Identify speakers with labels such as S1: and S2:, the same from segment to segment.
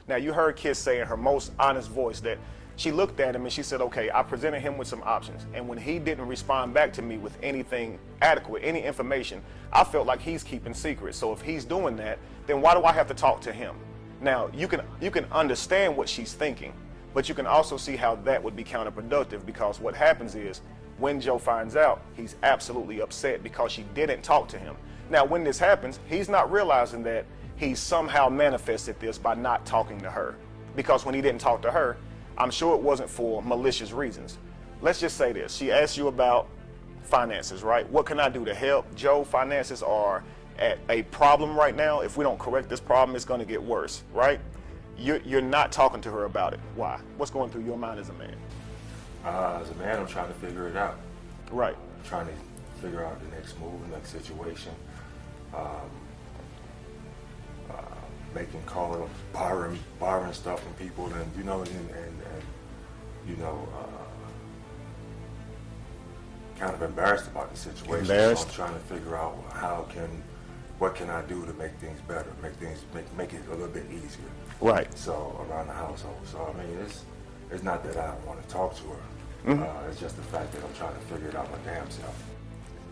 S1: Now, you heard Kiss say in her most honest voice that she looked at him and she said, okay, I presented him with some options. And when he didn't respond back to me with anything adequate, any information, I felt like he's keeping secrets. So if he's doing that, then why do I have to talk to him? Now, you can understand what she's thinking, but you can also see how that would be counterproductive, because what happens is when Joe finds out, he's absolutely upset because she didn't talk to him. Now, when this happens, he's not realizing that he somehow manifested this by not talking to her, because when he didn't talk to her, I'm sure it wasn't for malicious reasons. Let's just say this. She asked you about finances, right? What can I do to help? Joe, finances are at a problem right now. If we don't correct this problem, it's going to get worse, right? You're not talking to her about it. Why? What's going through your mind as a man?
S2: As a man, I'm trying to figure it out.
S1: Right.
S2: I'm trying to figure out the next move, the next situation. Calling, borrowing stuff from people, and you know, kind of embarrassed about the situation.
S1: Embarrassed.
S2: So I'm trying to figure out what can I do to make things better, make it a little bit easier.
S1: Right.
S2: So around the household. So I mean, it's not that I don't want to talk to her.
S1: Mm-hmm.
S2: It's just the fact that I'm trying to figure it out my damn self.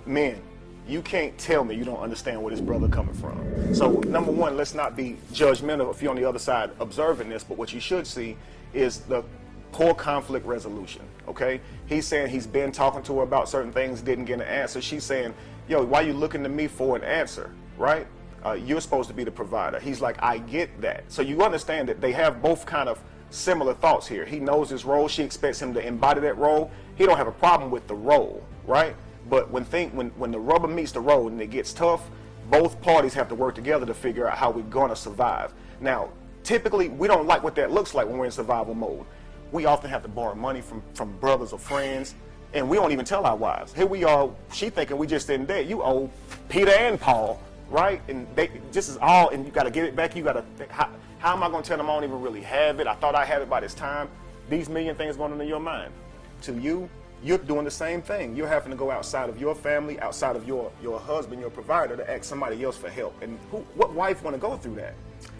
S1: Men, you can't tell me you don't understand where this brother coming from. So number one, let's not be judgmental if you're on the other side observing this, but what you should see is the poor conflict resolution, okay? He's saying he's been talking to her about certain things, didn't get an answer. She's saying, yo, why you looking to me for an answer, right? You're supposed to be the provider. He's like, I get that. So you understand that they have both kind of similar thoughts here. He knows his role. She expects him to embody that role. He don't have a problem with the role, right? But when the rubber meets the road and it gets tough, both parties have to work together to figure out how we're gonna survive. Now, typically, we don't like what that looks like when we're in survival mode. We often have to borrow money from brothers or friends, and we don't even tell our wives. Here we are, she thinking we just in debt. You owe Peter and Paul, right? And this is all, and you gotta get it back. You gotta think, how am I gonna tell them I don't even really have it? I thought I had it by this time. These million things going on in your mind. To you, you're doing the same thing. You're having to go outside of your family, outside of your husband, your provider, to ask somebody else for help. And what wife want to go through that?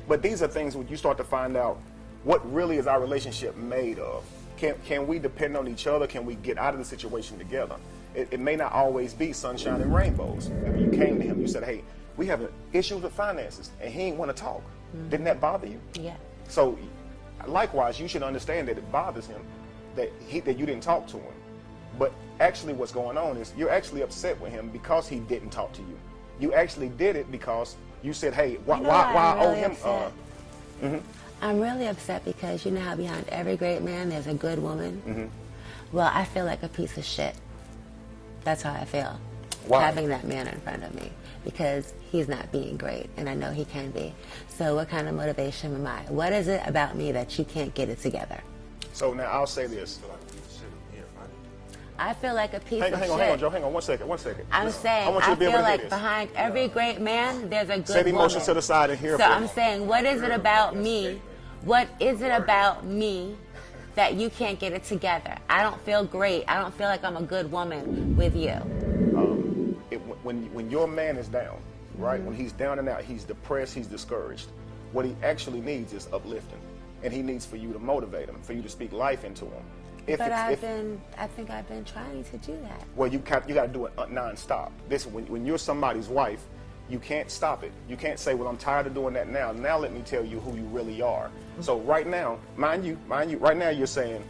S1: But these are things when you start to find out what really is our relationship made of. Can we depend on each other? Can we get out of the situation together? It may not always be sunshine and rainbows. If you came to him, you said, hey, we have issues with finances, and he ain't want to talk. Mm-hmm. Didn't that bother you?
S3: Yeah.
S1: So likewise, you should understand that it bothers him that you didn't talk to him. But actually what's going on is you're actually upset with him because he didn't talk to you. You actually did it because you said, hey, why I owe him?
S3: I'm really upset because you know how behind every great man there's a good woman? Mm-hmm. Well, I feel like a piece of shit. That's how I feel.
S1: Why?
S3: Having that man in front of me, because he's not being great, and I know he can be. So what kind of motivation am I? What is it about me that you can't get it together?
S1: So now I'll say this.
S3: I feel like a piece of shit.
S1: Hang on, Joe. Hang on, one second.
S3: I'm saying, I feel like behind every great man, there's a good woman.
S1: Set emotions to the side and hear.
S3: So I'm saying, what is it about me? What is it about me that you can't get it together? I don't feel great. I don't feel like I'm a good woman with you.
S1: When your man is down, right? Mm-hmm. When he's down and out, he's depressed, he's discouraged. What he actually needs is uplifting, and he needs for you to motivate him, for you to speak life into him. I
S3: think I've been trying to do that.
S1: Well, you got to do it nonstop. When you're somebody's wife, you can't stop it. You can't say, well, I'm tired of doing that now. Now let me tell you who you really are. Mm-hmm. So right now, mind you, right now you're saying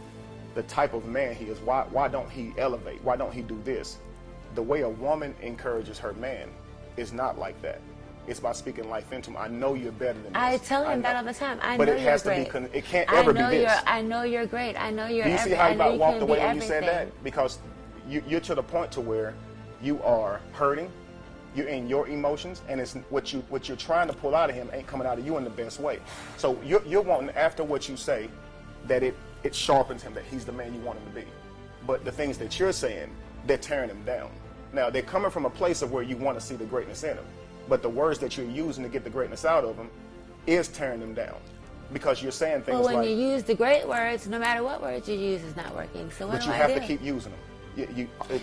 S1: the type of man he is. Why don't he elevate? Why don't he do this? The way a woman encourages her man is not like that. It's by speaking life into him. I know you're better than this.
S3: I tell him that all the time.
S1: But it has to be. It can't ever be this.
S3: I know you're great. I know you're.
S1: Do you see how you walked away when you said that? Because you're to the point to where you are hurting. You're in your emotions, and it's what you're trying to pull out of him ain't coming out of you in the best way. So you're wanting, after what you say, that it sharpens him, that he's the man you want him to be. But the things that you're saying, they're tearing him down. Now they're coming from a place of where you want to see the greatness in him. But the words that you're using to get the greatness out of them is tearing them down, because you're saying things like...
S3: Well, when you use the great words, no matter what words you use is not working. So what do I do?
S1: But you have to keep using them.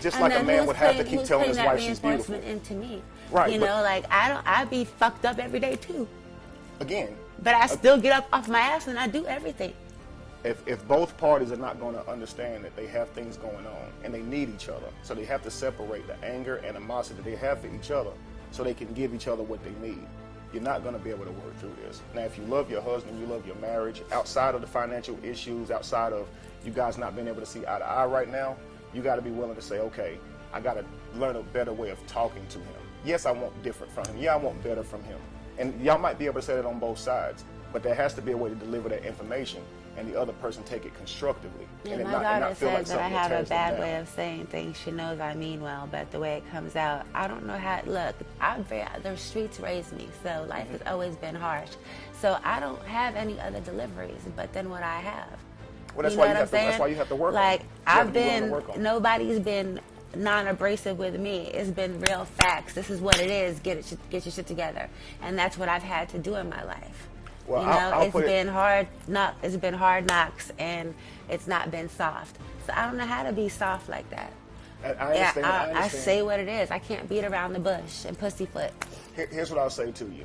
S1: Just like a man would have to keep telling his wife she's beautiful.
S3: Into me?
S1: Right.
S3: You know, like I'd be fucked up every day too.
S1: Again,
S3: But I still get up off my ass and I do everything.
S1: If both parties are not going to understand that they have things going on and they need each other, so they have to separate the anger and animosity they have for each other so they can give each other what they need. You're not going to be able to work through this. Now, if you love your husband, you love your marriage, outside of the financial issues, outside of you guys not being able to see eye to eye right now, you got to be willing to say, okay, I got to learn a better way of talking to him. Yes, I want different from him. Yeah, I want better from him. And y'all might be able to say that on both sides, but there has to be a way to deliver that information and the other person take it constructively.
S3: Yeah,
S1: and
S3: my
S1: not
S3: daughter
S1: feel like
S3: says that I
S1: something
S3: have a
S1: tears them
S3: bad
S1: down.
S3: way of saying things. She knows I mean well, but the way it comes out, I don't know how. Look, the streets raised me, so life has always been harsh. So I don't have any other deliveries but than what I have.
S1: Well, that's
S3: You
S1: why
S3: know
S1: you
S3: what
S1: have
S3: I'm
S1: to.
S3: saying?
S1: That's why you have to work.
S3: Like
S1: on it. You have
S3: I've
S1: to be willing to
S3: been,
S1: work on it.
S3: nobody's been non-abrasive with me. It's been real facts. This is what it is. Get your shit together, and that's what I've had to do in my life.
S1: Well,
S3: You know,
S1: I'll
S3: it's
S1: put
S3: been hard. It's been hard knocks, and it's not been soft. So I don't know how to be soft like that.
S1: I understand. I
S3: I
S1: understand.
S3: say what it is. I can't beat around the bush and pussyfoot.
S1: Here's what I'll say to you,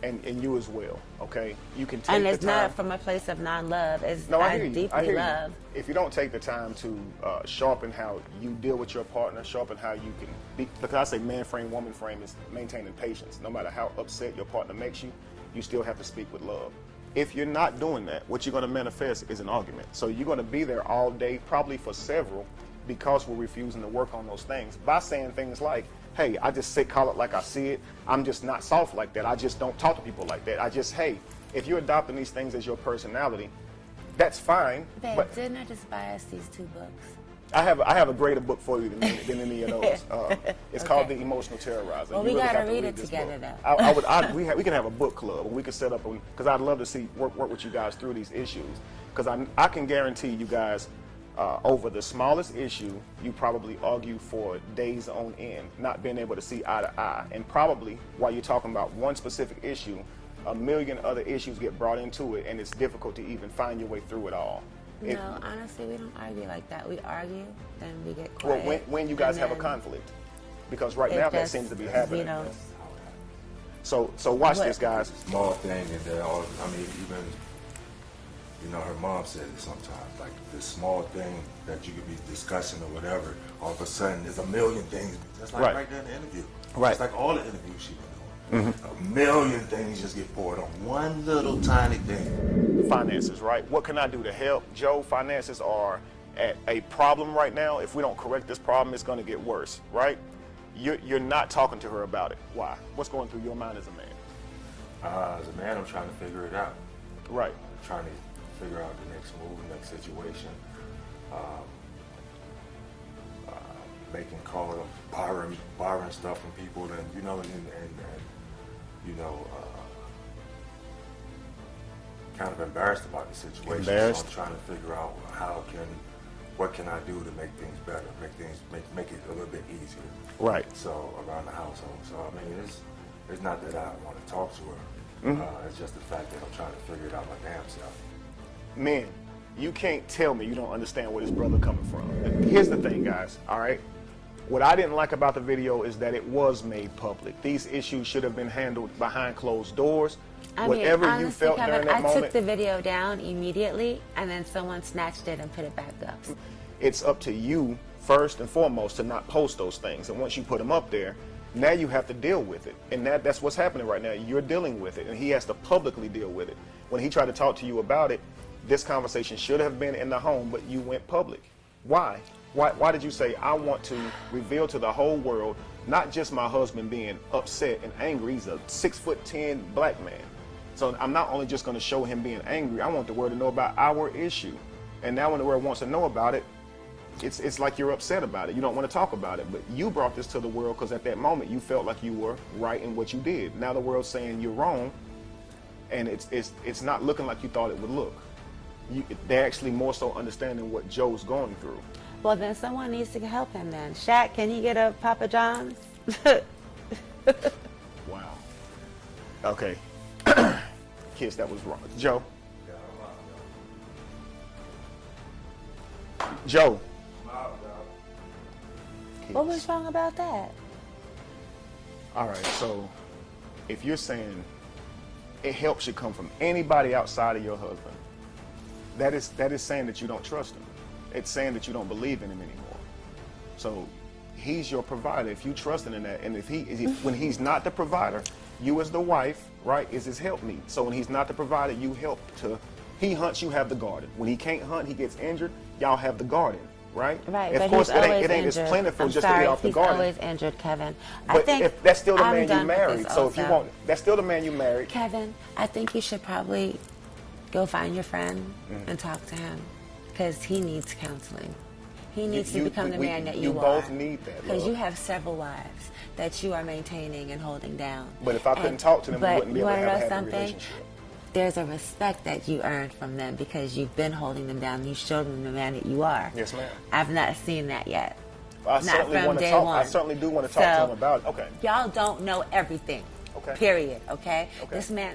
S1: and you as well. Okay, you can take
S3: And
S1: the
S3: it's
S1: time.
S3: not from a place of non-love. It's
S1: No, I hear
S3: I
S1: you.
S3: deeply
S1: I hear
S3: love.
S1: you. If you don't take the time to sharpen how you deal with your partner, sharpen how you can be, because I say man frame, woman frame is maintaining patience. No matter how upset your partner makes you, you still have to speak with love. If you're not doing that, what you're going to manifest is an argument. So you're going to be there all day, probably for several, because we're refusing to work on those things by saying things like, hey, I just call it like I see it. I'm just not soft like that. I just don't talk to people like that. Hey, if you're adopting these things as your personality, that's fine.
S3: Babe,
S1: But
S3: didn't I just buy us these 2 books?
S1: I have a greater book for you than any of those. It's called The Emotional Terrorizer.
S3: Well,
S1: You
S3: we
S1: really
S3: gotta
S1: have to
S3: read it
S1: this
S3: together,
S1: book.
S3: though.
S1: We can have a book club, and we can set up because I'd love to see work with you guys through these issues. Because I can guarantee you guys, over the smallest issue, you probably argue for days on end, not being able to see eye to eye, and probably while you're talking about one specific issue, a million other issues get brought into it, and it's difficult to even find your way through it all.
S3: No, honestly, we don't argue like that. We argue, then we get
S1: Well,
S3: quiet.
S1: when you guys
S3: and
S1: have a
S3: then
S1: conflict, because right
S3: it
S1: now that
S3: just,
S1: seems to be happening.
S3: You know,
S1: So watch
S3: What-
S1: this, guys.
S2: Small thing, and then even her mom says it sometimes, like this small thing that you could be discussing or whatever, all of a sudden there's a million things, just like right there in the interview.
S1: Right.
S2: It's like all the interviews she's been doing. A million things just get poured on one little tiny thing.
S1: Finances, right? What can I do to help? Joe, finances are at a problem right now. If we don't correct this problem, it's going to get worse, right? You're not talking to her about it. Why? What's going through your mind as a man?
S2: As a man, I'm trying to figure it out.
S1: Right.
S2: I'm trying to figure out the next move, next situation. Making calls, borrowing stuff from people, and kind of embarrassed about the situation.
S1: Embarrassed?
S2: So I'm trying to figure out what can I do to make things better, make it a little bit easier.
S1: Right.
S2: So around the household. So I mean, it's not that I want to talk to her. It's just the fact that I'm trying to figure it out my damn self.
S1: Men, you can't tell me you don't understand where this brother coming from. And here's the thing, guys, all right? What I didn't like about the video is that it was made public. These issues should have been handled behind closed doors. Whatever
S3: honestly,
S1: you felt
S3: Kevin,
S1: during that
S3: I
S1: moment,
S3: took the video down immediately, and then someone snatched it and put it back up.
S1: it's up to you first and foremost to not post those things. And once you put them up there, now you have to deal with it. And that's what's happening right now. You're dealing with it, and he has to publicly deal with it. When he tried to talk to you about it, this conversation should have been in the home, but you went public. Why? Why did you say, I want to reveal to the whole world, not just my husband being upset and angry, he's a 6'10" black man. So I'm not only just going to show him being angry, I want the world to know about our issue. And now when the world wants to know about it, it's like you're upset about it. You don't want to talk about it. But you brought this to the world because at that moment you felt like you were right in what you did. Now the world's saying you're wrong, and it's not looking like you thought it would look. They're actually more so understanding what Joe's going through.
S3: Well, then someone needs to help him then. Shaq, can he get a Papa John's?
S1: Wow. Okay. Kiss, that was wrong. Joe. Joe.
S3: What was wrong about that?
S1: All right, so if you're saying help should come from anybody outside of your husband, that is saying that you don't trust him. It's saying that you don't believe in him anymore. So he's your provider. If you trust him in that, and if when he's not the provider, you as the wife, right, is his helpmeet. So when he's not the provider, you help to. He hunts, you have the garden. When he can't hunt, he gets injured. Y'all have the garden, right?
S3: Right.
S1: Of
S3: but
S1: course,
S3: he's
S1: it
S3: always
S1: ain't as
S3: injured.
S1: plentiful
S3: I'm
S1: just
S3: sorry,
S1: to get off the
S3: he's
S1: garden.
S3: always injured, Kevin.
S1: But if that's still the
S3: I'm
S1: man
S3: done
S1: you
S3: with
S1: married,
S3: this
S1: so if you
S3: also.
S1: want, that's still the man you married.
S3: Kevin, I think you should probably go find your friend and talk to him, because he needs counseling. He needs to become the man that you are.
S1: You both need that,
S3: because
S1: love.
S3: you have several wives that you are maintaining and holding down.
S1: But if I couldn't talk to them, we
S3: but
S1: wouldn't be able to
S3: you
S1: have a
S3: wanna
S1: happy
S3: know something?
S1: relationship.
S3: There's a respect that you earned from them because you've been holding them down. You showed them the man that you are.
S1: Yes, ma'am.
S3: I've not seen that yet.
S1: I
S3: Not
S1: certainly
S3: from
S1: want to
S3: day
S1: talk.
S3: one.
S1: I certainly do want to talk to him about it. Okay.
S3: Y'all don't know everything.
S1: Okay.
S3: Period. Okay?
S1: Okay.
S3: This man,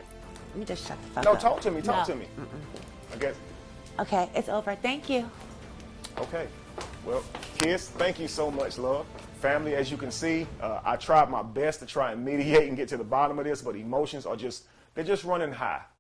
S3: let me just shut the fuck
S1: No,
S3: up.
S1: talk to me. Talk
S3: No.
S1: to me. I guess.
S3: Okay, it's over. Thank you.
S1: Okay. Well, Kiss, thank you so much, love. Family, as you can see, I tried my best to try and mediate and get to the bottom of this, but emotions are they're just running high.